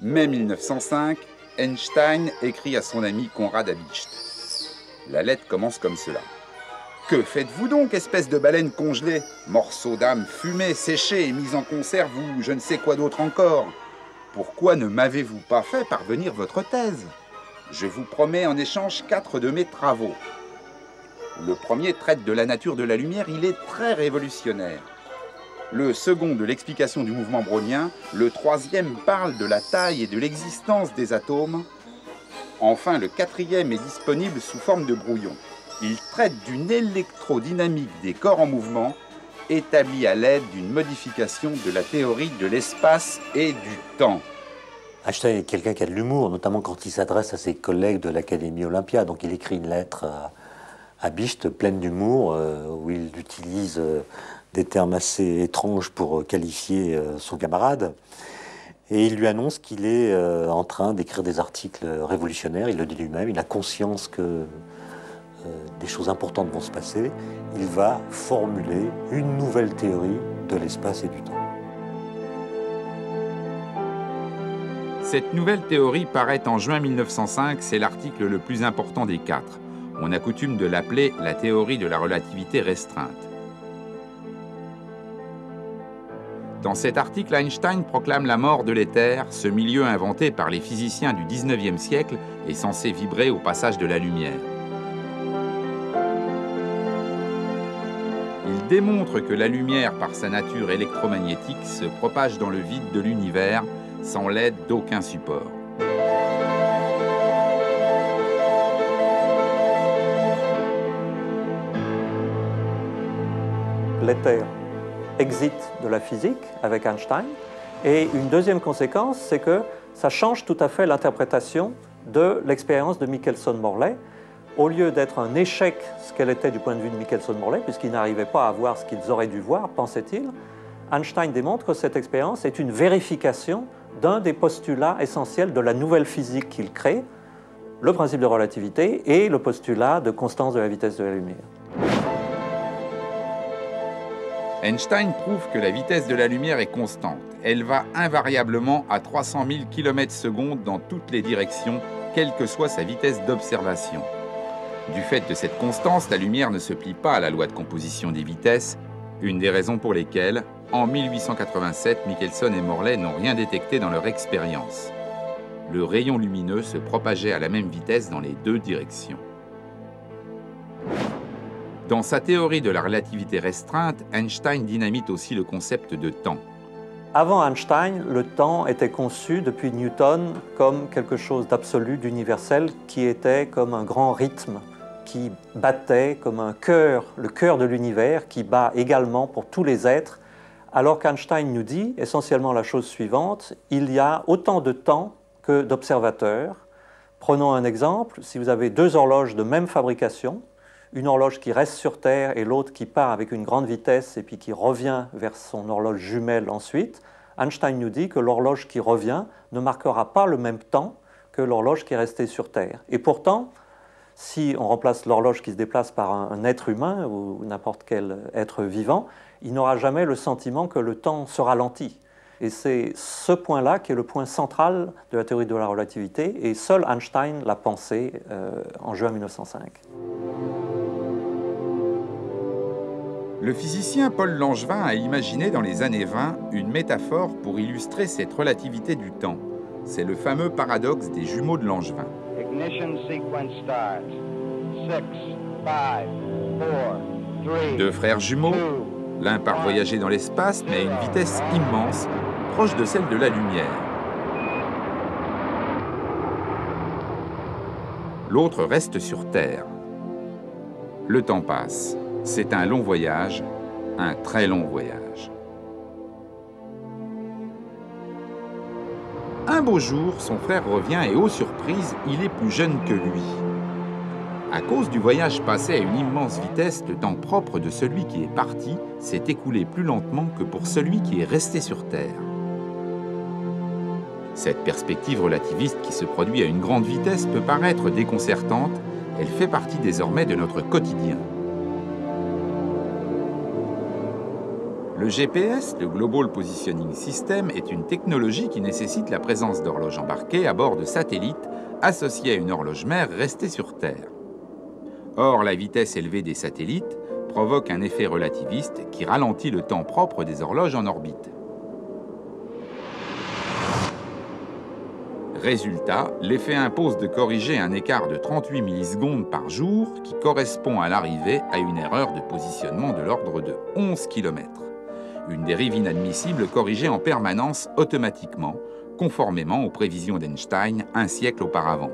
Mai 1905, Einstein écrit à son ami Konrad Habicht. La lettre commence comme cela. « Que faites-vous donc, espèce de baleine congelée? Morceau d'âme fumée, séchée et mise en conserve ou je ne sais quoi d'autre encore. Pourquoi ne m'avez-vous pas fait parvenir votre thèse? Je vous promets en échange 4 de mes travaux. Le premier traite de la nature de la lumière, il est très révolutionnaire. Le second de l'explication du mouvement brownien, le troisième parle de la taille et de l'existence des atomes. Enfin, le quatrième est disponible sous forme de brouillon. Il traite d'une électrodynamique des corps en mouvement, établie à l'aide d'une modification de la théorie de l'espace et du temps. » Einstein est quelqu'un qui a de l'humour, notamment quand il s'adresse à ses collègues de l'Académie Olympia. Donc il écrit une lettre à Habicht pleine d'humour, où il utilise des termes assez étranges pour qualifier son camarade. Et il lui annonce qu'il est en train d'écrire des articles révolutionnaires. Il le dit lui-même, il a conscience que des choses importantes vont se passer. Il va formuler une nouvelle théorie de l'espace et du temps. Cette nouvelle théorie paraît en juin 1905, c'est l'article le plus important des 4. On a coutume de l'appeler la théorie de la relativité restreinte. Dans cet article, Einstein proclame la mort de l'éther, ce milieu inventé par les physiciens du XIXe siècle et censé vibrer au passage de la lumière. Il démontre que la lumière, par sa nature électromagnétique, se propage dans le vide de l'univers sans l'aide d'aucun support. L'éther exit de la physique avec Einstein. Et une deuxième conséquence, c'est que ça change tout à fait l'interprétation de l'expérience de Michelson-Morley. Au lieu d'être un échec, ce qu'elle était du point de vue de Michelson-Morley, puisqu'ils n'arrivaient pas à voir ce qu'ils auraient dû voir, pensait-il, Einstein démontre que cette expérience est une vérification d'un des postulats essentiels de la nouvelle physique qu'il crée, le principe de relativité et le postulat de constance de la vitesse de la lumière. Einstein prouve que la vitesse de la lumière est constante. Elle va invariablement à 300 000 km/s dans toutes les directions, quelle que soit sa vitesse d'observation. Du fait de cette constance, la lumière ne se plie pas à la loi de composition des vitesses, une des raisons pour lesquelles, en 1887, Michelson et Morley n'ont rien détecté dans leur expérience. Le rayon lumineux se propageait à la même vitesse dans les deux directions. Dans sa théorie de la relativité restreinte, Einstein dynamite aussi le concept de temps. Avant Einstein, le temps était conçu depuis Newton comme quelque chose d'absolu, d'universel, qui était comme un grand rythme, qui battait comme un cœur, le cœur de l'univers, qui bat également pour tous les êtres, alors qu'Einstein nous dit essentiellement la chose suivante, il y a autant de temps que d'observateurs. Prenons un exemple, si vous avez deux horloges de même fabrication, une horloge qui reste sur Terre et l'autre qui part avec une grande vitesse et puis qui revient vers son horloge jumelle ensuite, Einstein nous dit que l'horloge qui revient ne marquera pas le même temps que l'horloge qui est restée sur Terre. Et pourtant, si on remplace l'horloge qui se déplace par un être humain ou n'importe quel être vivant, il n'aura jamais le sentiment que le temps se ralentit. Et c'est ce point-là qui est le point central de la théorie de la relativité, et seul Einstein l'a pensé en juin 1905. Le physicien Paul Langevin a imaginé dans les années 20 une métaphore pour illustrer cette relativité du temps. C'est le fameux paradoxe des jumeaux de Langevin. Deux frères jumeaux, l'un part voyager dans l'espace, mais à une vitesse immense, proche de celle de la lumière. L'autre reste sur Terre. Le temps passe. C'est un long voyage, un très long voyage. Un beau jour, son frère revient et, ô surprise, il est plus jeune que lui. À cause du voyage passé à une immense vitesse, le temps propre de celui qui est parti s'est écoulé plus lentement que pour celui qui est resté sur Terre. Cette perspective relativiste qui se produit à une grande vitesse peut paraître déconcertante, elle fait partie désormais de notre quotidien. Le GPS, le Global Positioning System, est une technologie qui nécessite la présence d'horloges embarquées à bord de satellites associés à une horloge mère restée sur Terre. Or, la vitesse élevée des satellites provoque un effet relativiste qui ralentit le temps propre des horloges en orbite. Résultat, l'effet impose de corriger un écart de 38 millisecondes par jour qui correspond à l'arrivée à une erreur de positionnement de l'ordre de 11 km. Une dérive inadmissible corrigée en permanence automatiquement, conformément aux prévisions d'Einstein un siècle auparavant.